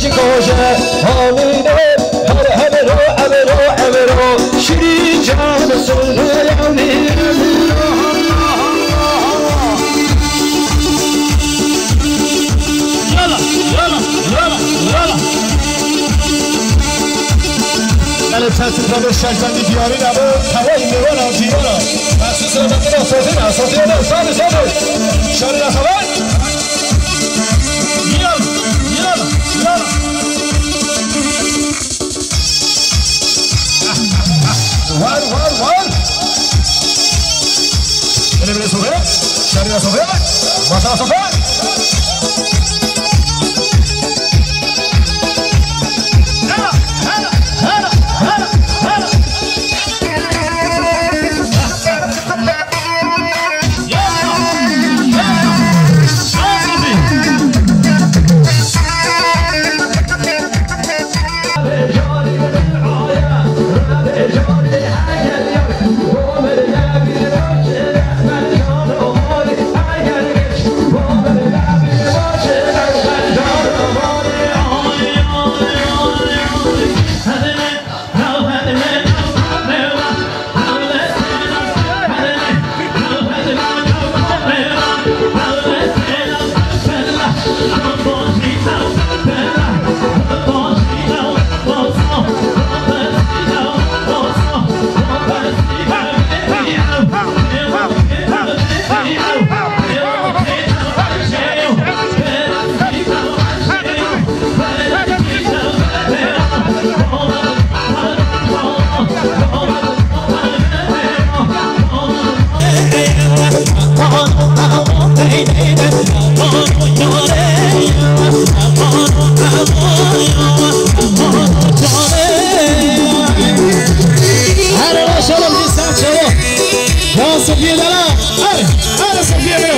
چی کاشه آمینه هر رو شیرین جان سلطه آمینه بله تصدیقان شجبندی دیاری نبود هوای میوان آجیوانا مخصوص نمکن آساتین آساتین سامی شاری نخواه یالا وار بله صوفه شاری نصوفه ماشا صوفه Sofia dalla! Ara Sofia bro!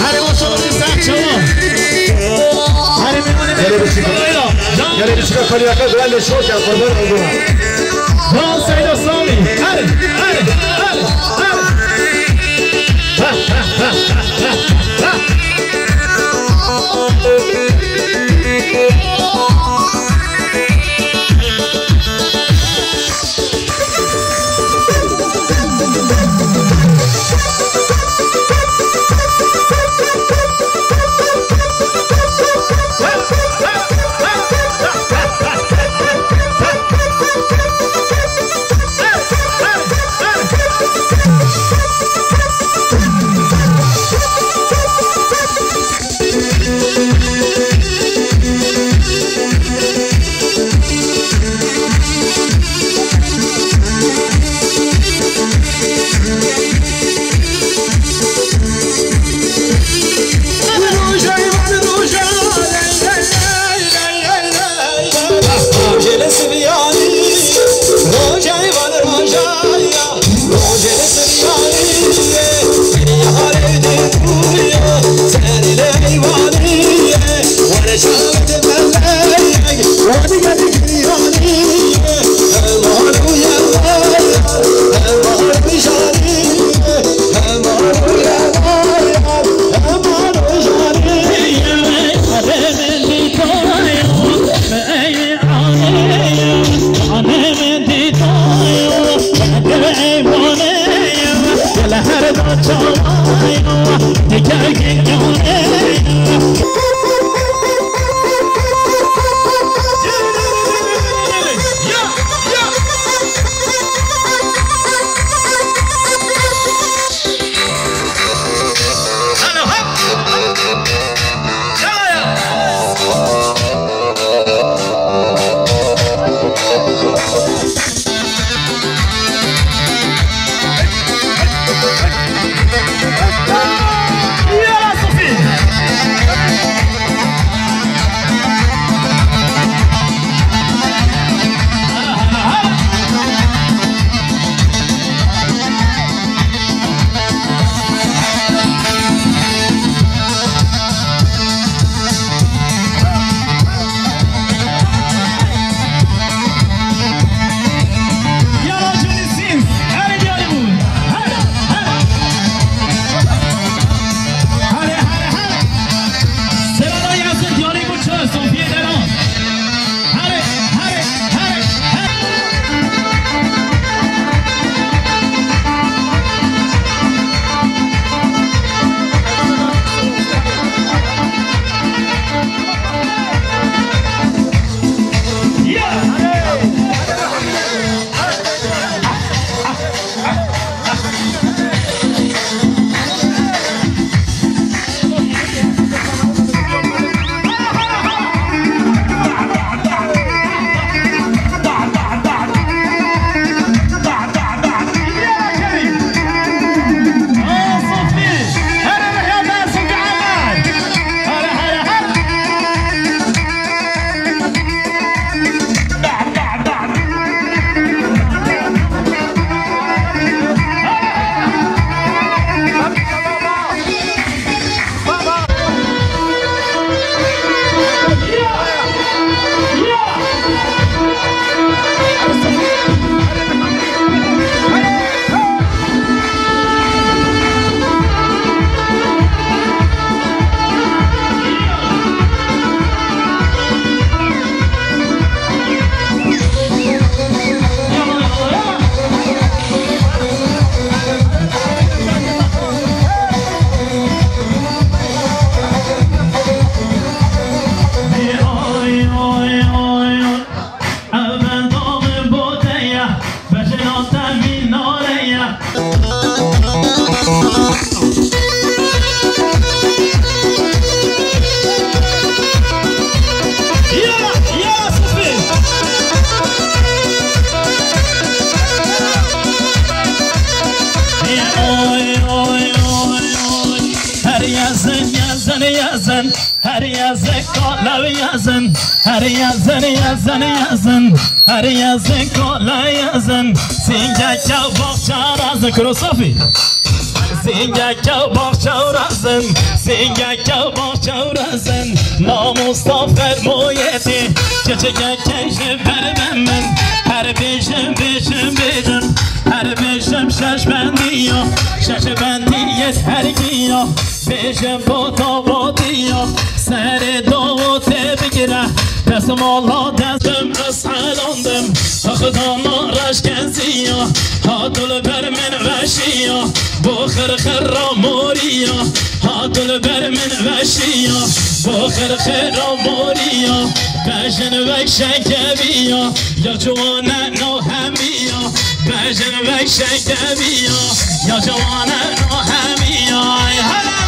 Are maşallah bir çava! Are memnun Gel bir çıkar kaliye kadar böyle şok ya kurban oldu. Tamam Sayda Sami! Are! هر یزن کالا یزن هر یزن یزن یزن هر یزن کالا یزن سینگه که باخچه رزن کرو صافی سینگه که باخچه رزن سینگه که باخچه رزن ناموستا فرمایتی که چگه کشم برمم من هر بیشم بیشم بیدم هر بیشم شش بندیا شش بندیت هر گیا بیشم باتا باتیا سر داوته بگیره دستم الله دستم از حلاندم خدا نارش کنزیا ها دل بر من وشیا بخر خرا موریا ها دل بر من وشیا بخر خرا موریا بجن وکشن کبیا یا جوانه نو همیا بجن وکشن کبیا یا جوانه نو همیا هلمو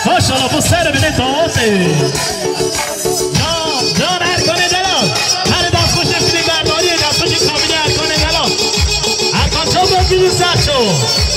ماشاءالله بو سر بینه داوته جان ارکان دلال هر دست خوش فیلی برداری دست خوش کاملی ارکان دلال ارکان چون با بیدی سر شو